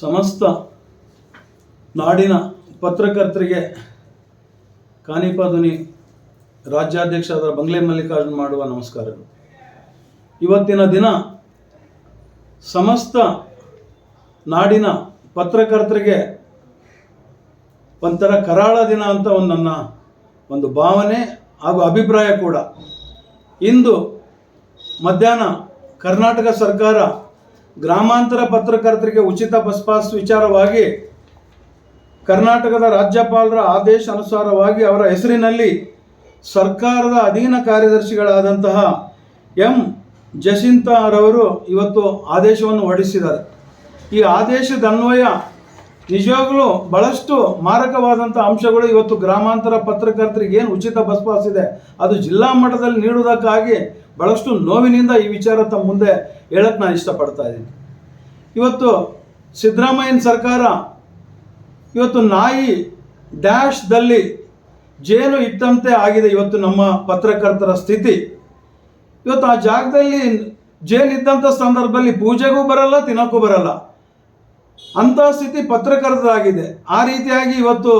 ಸಮಸ್ತ ನಾಡಿನ ಪತ್ರಕರ್ತರಿಗೆ ಕಾನಿಪಾದುನಿ ರಾಜ್ಯಾಧ್ಯಕ್ಷರಾದ ಬಂಗ್ಲೆ ಮಲ್ಲಿಕಾರ್ಜುನ್ ಮಾಡುವ ನಮಸ್ಕಾರಗಳು. ಇವತ್ತಿನ ದಿನ ಸಮಸ್ತ ನಾಡಿನ ಪತ್ರಕರ್ತರಿಗೆ ಒಂಥರ ಕರಾಳ ದಿನ ಅಂತ ನನ್ನ ಒಂದು ಭಾವನೆ ಹಾಗೂ ಅಭಿಪ್ರಾಯ ಕೂಡ. ಇಂದು ಮಧ್ಯಾಹ್ನ ಕರ್ನಾಟಕ ಸರ್ಕಾರ ಗ್ರಾಮಾಂತರ ಪತ್ರಕರ್ತರಿಗೆ ಉಚಿತ ಬಸ್ ಪಾಸ್ ವಿಚಾರವಾಗಿ ಕರ್ನಾಟಕದ ರಾಜ್ಯಪಾಲರ ಆದೇಶ ಅನುಸಾರವಾಗಿ ಅವರ ಹೆಸರಿನಲ್ಲಿ ಸರ್ಕಾರದ ಅಧೀನ ಕಾರ್ಯದರ್ಶಿಗಳಾದಂತಹ ಎಂ ಜಸಿಂತಾರವರು ಇವತ್ತು ಆದೇಶವನ್ನು ಹೊರಡಿಸಿದ್ದಾರೆ. ಈ ಆದೇಶದ ಅನ್ವಯ ನಿಜವಾಗಲೂ ಬಹಳಷ್ಟು ಮಾರಕವಾದಂಥ ಅಂಶಗಳು ಇವತ್ತು ಗ್ರಾಮಾಂತರ ಪತ್ರಕರ್ತರಿಗೆ ಏನು ಉಚಿತ ಬಸ್ ಪಾಸ್ ಇದೆ ಅದು ಜಿಲ್ಲಾ ಮಟ್ಟದಲ್ಲಿ ನೀಡುವುದಕ್ಕಾಗಿ ಬಹಳಷ್ಟು ನೋವಿನಿಂದ ಈ ವಿಚಾರ ತಮ್ಮ ಮುಂದೆ ಹೇಳಕ್ಕೆ ನಾನು ಇಷ್ಟಪಡ್ತಾ ಇದ್ದೀನಿ. ಇವತ್ತು ಸಿದ್ದರಾಮಯ್ಯನ ಸರ್ಕಾರ ಇವತ್ತು ನಾಯಿ ಡ್ಯಾಶ್ದಲ್ಲಿ ಜೇನು ಇಟ್ಟಂತೆ ಆಗಿದೆ ಇವತ್ತು ನಮ್ಮ ಪತ್ರಕರ್ತರ ಸ್ಥಿತಿ. ಇವತ್ತು ಆ ಜಾಗದಲ್ಲಿ ಜೇನಿದ್ದಂಥ ಸಂದರ್ಭದಲ್ಲಿ ಪೂಜೆಗೂ ಬರಲ್ಲ, ತಿನ್ನೋಕ್ಕೂ ಬರಲ್ಲ, ಅಂಥ ಸ್ಥಿತಿ ಪತ್ರಕರ್ತರಾಗಿದೆ. ಆ ರೀತಿಯಾಗಿ ಇವತ್ತು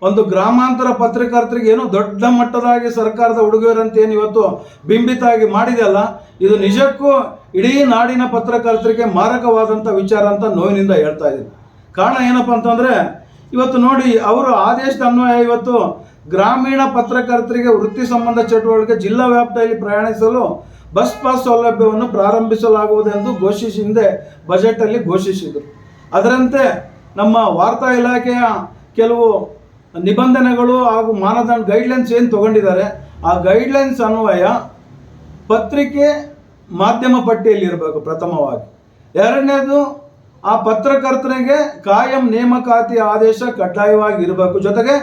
ಒಂದು ಗ್ರಾಮಾಂತರ ಪತ್ರಕರ್ತರಿಗೆ ಏನೋ ದೊಡ್ಡ ಮಟ್ಟದಾಗಿ ಸರ್ಕಾರದ ಉಡುಗೊರೆಂತ ಏನು ಇವತ್ತು ಬಿಂಬಿತಾಗಿ ಮಾಡಿದೆಯಲ್ಲ, ಇದು ನಿಜಕ್ಕೂ ಇಡೀ ನಾಡಿನ ಪತ್ರಕರ್ತರಿಗೆ ಮಾರಕವಾದಂಥ ವಿಚಾರ ಅಂತ ನೋವಿನಿಂದ ಹೇಳ್ತಾ ಇದ್ದೀನಿ. ಕಾರಣ ಏನಪ್ಪ ಅಂತಂದರೆ ಇವತ್ತು ನೋಡಿ, ಅವರು ಆದೇಶದ ಅನ್ವಯ ಇವತ್ತು ಗ್ರಾಮೀಣ ಪತ್ರಕರ್ತರಿಗೆ ವೃತ್ತಿ ಸಂಬಂಧ ಚಟುವಟಿಕೆ ಜಿಲ್ಲಾ ವ್ಯಾಪ್ತಿಯಲ್ಲಿ ಪ್ರಯಾಣಿಸಲು ಬಸ್ ಪಾಸ್ ಸೌಲಭ್ಯವನ್ನು ಪ್ರಾರಂಭಿಸಲಾಗುವುದೆಂದು ಹಿಂದೆ ಬಜೆಟಲ್ಲಿ ಘೋಷಿಸಿದರು. ಅದರಂತೆ ನಮ್ಮ ವಾರ್ತಾ ಇಲಾಖೆಯ ಕೆಲವು ನಿಬಂಧನೆಗಳು ಹಾಗೂ ಮಾನದಂಡ ಗೈಡ್ಲೈನ್ಸ್ ಏನು ತಗೊಂಡಿದ್ದಾರೆ, ಆ ಗೈಡ್ಲೈನ್ಸ್ ಅನ್ವಯ ಪತ್ರಿಕೆ ಮಾಧ್ಯಮ ಪಟ್ಟಿಯಲ್ಲಿ ಇರಬೇಕು ಪ್ರಥಮವಾಗಿ. ಎರಡನೇದು, ಆ ಪತ್ರಕರ್ತನಿಗೆ ಕಾಯಂ ನೇಮಕಾತಿ ಆದೇಶ ಕಡ್ಡಾಯವಾಗಿ ಇರಬೇಕು. ಜೊತೆಗೆ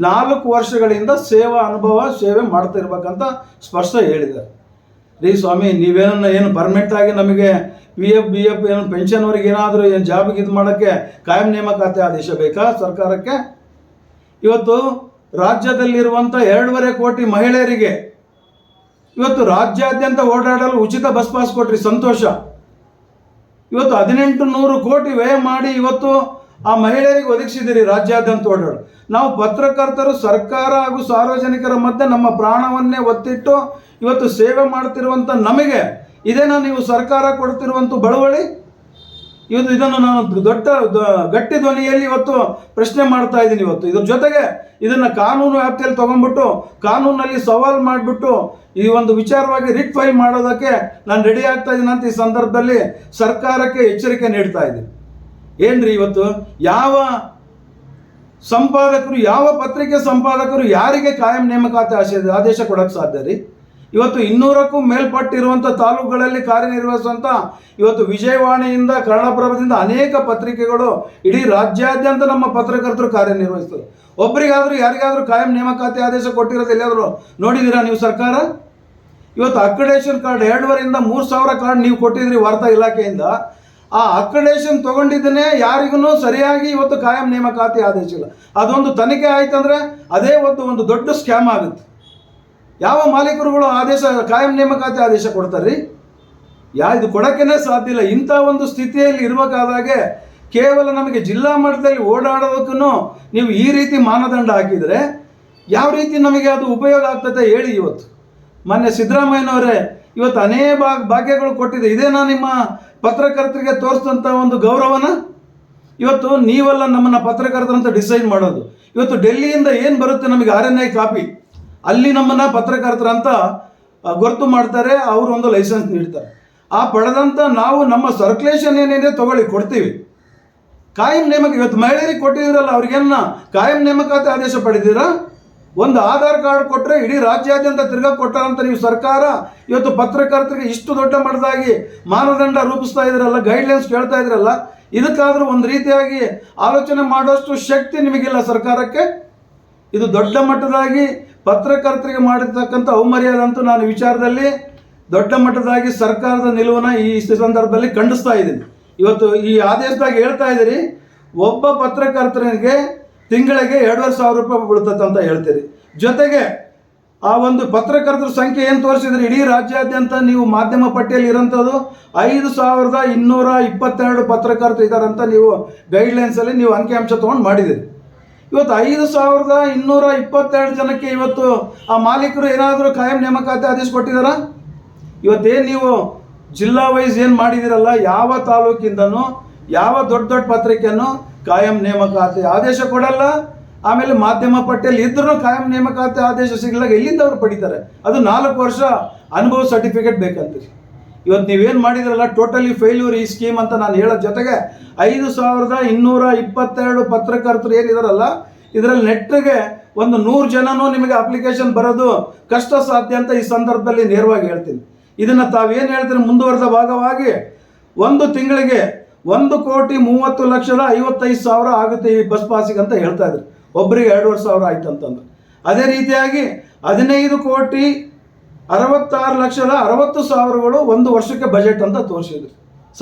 4 ವರ್ಷಗಳಿಂದ ಸೇವಾ ಅನುಭವ ಸೇವೆ ಮಾಡ್ತಾ ಇರ್ಬೇಕಂತ ಸ್ಪಷ್ಟ ಹೇಳಿದ್ದಾರೆ. ರೀ ಸ್ವಾಮಿ, ಏನು ಪರ್ಮನೆಂಟಾಗಿ ನಮಗೆ PF BF ಏನು ಪೆನ್ಷನ್ವರೆಗೆ ಏನಾದರೂ ಏನು ಜಾಬಿಗೆ ಇದು ಮಾಡೋಕ್ಕೆ ಕಾಯಂ ನೇಮಕಾತಿ ಆದೇಶ ಬೇಕಾ ಸರ್ಕಾರಕ್ಕೆ? ಇವತ್ತು ರಾಜ್ಯದಲ್ಲಿರುವಂಥ 2.5 ಕೋಟಿ ಮಹಿಳೆಯರಿಗೆ ಇವತ್ತು ರಾಜ್ಯಾದ್ಯಂತ ಓಡಾಡಲು ಉಚಿತ ಬಸ್ ಪಾಸ್ ಕೊಟ್ರಿ, ಸಂತೋಷ. ಇವತ್ತು 1800 ಕೋಟಿ ವ್ಯಯ ಮಾಡಿ ಇವತ್ತು ಆ ಮಹಿಳೆಯರಿಗೆ ಒದಗಿಸಿದಿರಿ ರಾಜ್ಯಾದ್ಯಂತ ಓಡಾಡು. ನಾವು ಪತ್ರಕರ್ತರು ಸರ್ಕಾರ ಹಾಗೂ ಸಾರ್ವಜನಿಕರ ಮಧ್ಯೆ ನಮ್ಮ ಪ್ರಾಣವನ್ನೇ ಒತ್ತಿಟ್ಟು ಇವತ್ತು ಸೇವೆ ಮಾಡ್ತಿರುವಂಥ ನಮಗೆ ಇದೇನಾ ನೀವು ಸರ್ಕಾರ ಕೊಡ್ತಿರುವಂಥ ಬಳುವಳಿ? ಇದನ್ನು ನಾನು ಗಟ್ಟಿ ಧ್ವನಿಯಲ್ಲಿ ಇವತ್ತು ಪ್ರಶ್ನೆ ಮಾಡ್ತಾ ಇದ್ದೀನಿ. ಇವತ್ತು ಇದ್ರ ಜೊತೆಗೆ ಇದನ್ನು ಕಾನೂನು ವ್ಯಾಪ್ತಿಯಲ್ಲಿ ತೊಗೊಂಡ್ಬಿಟ್ಟು ಕಾನೂನಲ್ಲಿ ಸವಾಲು ಮಾಡಿಬಿಟ್ಟು ಈ ಒಂದು ವಿಚಾರವಾಗಿ ರಿಟ್ ಫೈಲ್ ಮಾಡೋದಕ್ಕೆ ನಾನು ರೆಡಿ ಆಗ್ತಾ ಇದ್ದೀನಿ ಅಂತ ಈ ಸಂದರ್ಭದಲ್ಲಿ ಸರ್ಕಾರಕ್ಕೆ ಎಚ್ಚರಿಕೆ ನೀಡ್ತಾ ಇದ್ದೀನಿ. ಏನ್ರಿ, ಇವತ್ತು ಯಾವ ಸಂಪಾದಕರು, ಯಾವ ಪತ್ರಿಕೆ ಸಂಪಾದಕರು ಯಾರಿಗೆ ಕಾಯಂ ನೇಮಕಾತಿ ಆದೇಶ ಕೊಡೋಕ್ಕೆ ಸಾಧ್ಯ ರೀ? ಇವತ್ತು 200ಕ್ಕೂ ಮೇಲ್ಪಟ್ಟಿರುವಂಥ ತಾಲೂಕುಗಳಲ್ಲಿ ಕಾರ್ಯನಿರ್ವಹಿಸುವಂಥ ಇವತ್ತು ವಿಜಯವಾಣಿಯಿಂದ ಕನ್ನಡಪ್ರಭದಿಂದ ಅನೇಕ ಪತ್ರಿಕೆಗಳು ಇಡೀ ರಾಜ್ಯಾದ್ಯಂತ ನಮ್ಮ ಪತ್ರಕರ್ತರು ಕಾರ್ಯನಿರ್ವಹಿಸ್ತದೆ. ಒಬ್ಬರಿಗಾದರೂ ಯಾರಿಗಾದರೂ ಕಾಯಂ ನೇಮಕಾತಿ ಆದೇಶ ಕೊಟ್ಟಿರೋದು ಎಲ್ಲಿಯಾದರೂ ನೋಡಿದ್ದೀರಾ ನೀವು ಸರ್ಕಾರ? ಇವತ್ತು ಅಕ್ರಿಡೇಷನ್ ಕಾರ್ಡ್ 2,500 3,000 ಕಾರ್ಡ್ ನೀವು ಕೊಟ್ಟಿದ್ರಿ ವಾರ್ತಾ ಇಲಾಖೆಯಿಂದ. ಆ ಅಕ್ರಿಡೇಷನ್ ತೊಗೊಂಡಿದ್ದನ್ನೇ ಯಾರಿಗೂ ಸರಿಯಾಗಿ ಇವತ್ತು ಕಾಯಂ ನೇಮಕಾತಿ ಆದೇಶ ಇಲ್ಲ. ಅದೊಂದು ತನಿಖೆ ಆಯ್ತಂದರೆ ಅದೇ ಒಂದು ದೊಡ್ಡ ಸ್ಕ್ಯಾಮ್ ಆಗುತ್ತೆ. ಯಾವ ಮಾಲೀಕರುಗಳು ಆದೇಶ ಕಾಯಂ ನೇಮಕಾತಿ ಆದೇಶ ಕೊಡ್ತಾರೆ ರೀ? ಇದು ಕೊಡೋಕ್ಕೇ ಸಾಧ್ಯ ಇಲ್ಲ. ಇಂಥ ಒಂದು ಸ್ಥಿತಿಯಲ್ಲಿ ಇರಬೇಕಾದಾಗೆ ಕೇವಲ ನಮಗೆ ಜಿಲ್ಲಾ ಮಟ್ಟದಲ್ಲಿ ಓಡಾಡೋದಕ್ಕೂ ನೀವು ಈ ರೀತಿ ಮಾನದಂಡ ಹಾಕಿದರೆ ಯಾವ ರೀತಿ ನಮಗೆ ಅದು ಉಪಯೋಗ ಆಗ್ತದೆ ಹೇಳಿ? ಇವತ್ತು ಮೊನ್ನೆ ಸಿದ್ದರಾಮಯ್ಯನವರೇ ಇವತ್ತು ಅನೇಕ ಭಾಗ್ಯಗಳು ಕೊಟ್ಟಿದೆ. ಇದೇನಾ ನಿಮ್ಮ ಪತ್ರಕರ್ತರಿಗೆ ತೋರಿಸಿದಂಥ ಒಂದು ಗೌರವನ? ಇವತ್ತು ನೀವೆಲ್ಲ ನಮ್ಮನ್ನು ಪತ್ರಕರ್ತರಂತ ಡಿಸೈಡ್ ಮಾಡೋದು. ಇವತ್ತು ಡೆಲ್ಲಿಯಿಂದ ಏನು ಬರುತ್ತೆ ನಮಗೆ RNI ಕಾಪಿ, ಅಲ್ಲಿ ನಮ್ಮನ್ನು ಪತ್ರಕರ್ತರಂತ ಗುರುತು ಮಾಡ್ತಾರೆ, ಅವರು ಒಂದು ಲೈಸೆನ್ಸ್ ನೀಡ್ತಾರೆ. ಆ ಪಡೆದಂಥ ನಾವು ನಮ್ಮ ಸರ್ಕ್ಯುಲೇಷನ್ ಏನಿದೆ ತಗೊಳ್ಳಿ, ಕೊಡ್ತೀವಿ. ಕಾಯಂ ನೇಮಕ ಇವತ್ತು ಮಹಿಳೆಯರಿಗೆ ಕೊಟ್ಟಿದ್ದೀರಲ್ಲ, ಅವ್ರಿಗೇನ ಕಾಯಂ ನೇಮಕಾತಿ ಆದೇಶ ಪಡೆದಿದ್ದೀರಾ? ಒಂದು ಆಧಾರ್ ಕಾರ್ಡ್ ಕೊಟ್ಟರೆ ಇಡೀ ರಾಜ್ಯಾದ್ಯಂತ ತಿರ್ಗಾ ಕೊಟ್ಟಾರಂತ ನೀವು ಸರ್ಕಾರ ಇವತ್ತು ಪತ್ರಕರ್ತರಿಗೆ ಇಷ್ಟು ದೊಡ್ಡ ಮಟ್ಟದಾಗಿ ಮಾನದಂಡ ರೂಪಿಸ್ತಾ ಇದ್ರಲ್ಲ, ಗೈಡ್ಲೈನ್ಸ್ ಕೇಳ್ತಾ ಇದ್ರಲ್ಲ, ಇದಕ್ಕಾದರೂ ಒಂದು ರೀತಿಯಾಗಿ ಆಲೋಚನೆ ಮಾಡೋಷ್ಟು ಶಕ್ತಿ ನಿಮಗಿಲ್ಲ ಸರ್ಕಾರಕ್ಕೆ? ಇದು ದೊಡ್ಡ ಮಟ್ಟದಾಗಿ ಪತ್ರಕರ್ತರಿಗೆ ಮಾಡಿರ್ತಕ್ಕಂಥ ಅವಮರ್ಯಾದೆ ಅಂತೂ ನಾನು ವಿಚಾರದಲ್ಲಿ ದೊಡ್ಡ ಮಟ್ಟದಾಗಿ ಸರ್ಕಾರದ ನಿಲುವನ್ನು ಈ ಸಂದರ್ಭದಲ್ಲಿ ಖಂಡಿಸ್ತಾ ಇದ್ದೀನಿ. ಇವತ್ತು ಈ ಆದೇಶದಾಗ ಹೇಳ್ತಾ ಇದ್ದೀರಿ, ಒಬ್ಬ ಪತ್ರಕರ್ತನಿಗೆ ತಿಂಗಳಿಗೆ 2,500 ರೂಪಾಯಿ ಬೀಳ್ತದೆ ಅಂತ ಹೇಳ್ತೀರಿ. ಜೊತೆಗೆ ಆ ಒಂದು ಪತ್ರಕರ್ತರ ಸಂಖ್ಯೆ ಏನು ತೋರಿಸಿದ್ರೆ ಇಡೀ ರಾಜ್ಯಾದ್ಯಂತ ನೀವು ಮಾಧ್ಯಮ ಪಟ್ಟಿಯಲ್ಲಿ ಇರೋಂಥದ್ದು 5222 ಪತ್ರಕರ್ತರು ಇದ್ದಾರಂತ ನೀವು ಗೈಡ್ಲೈನ್ಸಲ್ಲಿ ನೀವು ಅಂಕಿಅಂಶ ತೊಗೊಂಡು ಮಾಡಿದ್ದೀರಿ. ಇವತ್ತು 5222 ಜನಕ್ಕೆ ಇವತ್ತು ಆ ಮಾಲೀಕರು ಏನಾದರೂ ಕಾಯಂ ನೇಮಕಾತಿ ಆದೇಶ ಕೊಟ್ಟಿದ್ದಾರಾ? ಇವತ್ತೇನು ನೀವು ಜಿಲ್ಲಾ ವೈಸ್ ಏನು ಮಾಡಿದಿರಲ್ಲ, ಯಾವ ತಾಲೂಕಿಂದನೂ ಯಾವ ದೊಡ್ಡ ದೊಡ್ಡ ಪತ್ರಿಕೆಯನ್ನು ಕಾಯಂ ನೇಮಕಾತಿ ಆದೇಶ ಕೊಡಲ್ಲ. ಆಮೇಲೆ ಮಾಧ್ಯಮ ಪಟ್ಟಿಯಲ್ಲಿ ಇದ್ರೂ ಕಾಯಂ ನೇಮಕಾತಿ ಆದೇಶ ಸಿಗಲಾಗ ಎಲ್ಲಿಂದ ಅವ್ರು ಪಡಿತಾರೆ? ಅದು 4 ವರ್ಷ ಅನುಭವ ಸರ್ಟಿಫಿಕೇಟ್ ಬೇಕಂತೀರಿ. ಇವತ್ತು ನೀವೇನು ಮಾಡಿದ್ರಲ್ಲ ಟೋಟಲಿ ಫೇಲ್ಯೂರ್ ಈ ಸ್ಕೀಮ್ ಅಂತ ನಾನು ಹೇಳೋ ಜೊತೆಗೆ 5222 ಪತ್ರಕರ್ತರು ಏನಿದಾರಲ್ಲ ಇದರಲ್ಲಿ ನೆಟ್ಟಿಗೆ ಒಂದು 100 ಜನನೂ ನಿಮಗೆ ಅಪ್ಲಿಕೇಶನ್ ಬರೋದು ಕಷ್ಟ ಸಾಧ್ಯ ಅಂತ ಈ ಸಂದರ್ಭದಲ್ಲಿ ನೇರವಾಗಿ ಹೇಳ್ತೀನಿ. ಇದನ್ನು ತಾವೇನು ಹೇಳ್ತೀರಿ ಮುಂದುವರೆದ ಭಾಗವಾಗಿ 1 ತಿಂಗಳಿಗೆ 1,30,55,000 ಆಗುತ್ತೆ ಈ ಬಸ್ ಪಾಸಿಗೆ ಅಂತ ಹೇಳ್ತಾ ಇದ್ರು. ಒಬ್ಬರಿಗೆ 2,500 ಆಯ್ತು ಅಂತಂದ್ರೆ ಅದೇ ರೀತಿಯಾಗಿ 15,66,60,000 ಒಂದು ವರ್ಷಕ್ಕೆ ಬಜೆಟ್ ಅಂತ ತೋರಿಸಿದ್ರು.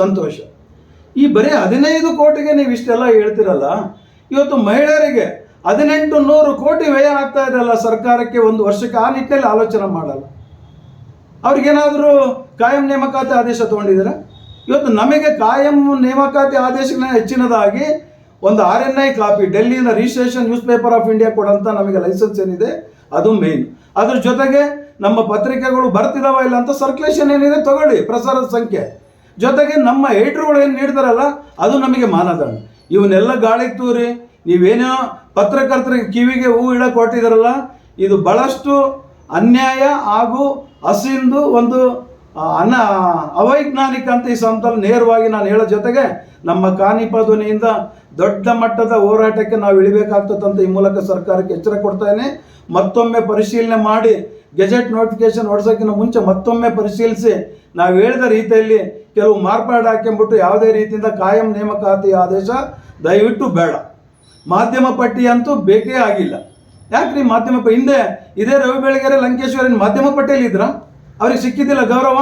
ಸಂತೋಷ. ಈ ಬರೀ 15 ಕೋಟಿಗೆ ನೀವು ಇಷ್ಟೆಲ್ಲ ಹೇಳ್ತಿರಲ್ಲ, ಇವತ್ತು ಮಹಿಳೆಯರಿಗೆ 1800 ಕೋಟಿ ವ್ಯಯ ಆಗ್ತಾ ಇದೆಯಲ್ಲ ಸರ್ಕಾರಕ್ಕೆ ಒಂದು ವರ್ಷಕ್ಕೆ. ಆ ನಿಟ್ಟಿನಲ್ಲಿ ಆಲೋಚನೆ ಮಾಡಲ್ಲ. ಅವ್ರಿಗೇನಾದರೂ ಕಾಯಂ ನೇಮಕಾತಿ ಆದೇಶ ತೊಗೊಂಡಿದ್ದೀರಾ? ಇವತ್ತು ನಮಗೆ ಕಾಯಂ ನೇಮಕಾತಿ ಆದೇಶಗಳನ್ನ ಹೆಚ್ಚಿನದಾಗಿ ಒಂದು RNI ಕಾಪಿ ಡೆಲ್ಲಿನ registration newspaper of India ಕೊಡಂತ ನಮಗೆ ಲೈಸೆನ್ಸ್ ಏನಿದೆ ಅದು ಮೇನ್. ಅದ್ರ ಜೊತೆಗೆ ನಮ್ಮ ಪತ್ರಿಕೆಗಳು ಬರ್ತಿದಾವ ಇಲ್ಲ ಅಂತ ಸರ್ಕ್ಯುಲೇಷನ್ ಏನಿದೆ ತಗೊಳ್ಳಿ, ಪ್ರಸಾರದ ಸಂಖ್ಯೆ ಜೊತೆಗೆ ನಮ್ಮ ಎಡಿಟರ್ಗಳು ಏನು ನೀಡ್ತಾರಲ್ಲ ಅದು ನಮಗೆ ಮಾನದಂಡ. ಇವನ್ನೆಲ್ಲ ಗಾಳಿಗೆ ತೂರಿ ನೀವೇನೋ ಪತ್ರಕರ್ತರಿಗೆ ಕಿವಿಗೆ ಹೂ ಇಡಕ್ಕೆ ಹೊರಟಿದಾರಲ್ಲ, ಇದು ಬಹಳಷ್ಟು ಅನ್ಯಾಯ ಹಾಗೂ ಹಸಿಂದು ಒಂದು ಅವೈಜ್ಞಾನಿಕ ಅಂತ ಈ ಸಂದರ್ಭದಲ್ಲಿ ನೇರವಾಗಿ ನಾನು ಹೇಳೋ ಜೊತೆಗೆ ನಮ್ಮ ಕಾನಿಪ ಧ್ವನಿಯಿಂದ ದೊಡ್ಡ ಮಟ್ಟದ ಹೋರಾಟಕ್ಕೆ ನಾವು ಇಳಿಬೇಕಾಗ್ತದಂತ ಈ ಮೂಲಕ ಸರ್ಕಾರಕ್ಕೆ ಎಚ್ಚರ ಕೊಡ್ತಾನೆ. ಮತ್ತೊಮ್ಮೆ ಪರಿಶೀಲನೆ ಮಾಡಿ ಗೆಜೆಟ್ ನೋಟಿಫಿಕೇಶನ್ ಹೊಡ್ಸೋಕ್ಕಿಂತ ಮುಂಚೆ ಮತ್ತೊಮ್ಮೆ ಪರಿಶೀಲಿಸಿ ನಾವು ಹೇಳಿದ ರೀತಿಯಲ್ಲಿ ಕೆಲವು ಮಾರ್ಪಾಡು ಹಾಕೊಂಡ್ಬಿಟ್ಟು ಯಾವುದೇ ರೀತಿಯಿಂದ ಕಾಯಂ ನೇಮಕಾತಿ ಆದೇಶ ದಯವಿಟ್ಟು ಬೇಡ. ಮಾಧ್ಯಮ ಪಟ್ಟಿ ಅಂತೂ ಬೇಕೇ ಆಗಿಲ್ಲ. ಯಾಕ್ರಿ ಮಾಧ್ಯಮ ಹಿಂದೆ ಇದೇ ರವಿ ಬೆಳಗೆರೆ ಲಂಕೇಶ್ವರನ್ ಮಾಧ್ಯಮ ಪಟ್ಟಿಯಲ್ಲಿ ಇದ್ರ? ಅವ್ರಿಗೆ ಸಿಕ್ಕಿದ್ದಿಲ್ಲ ಗೌರವ?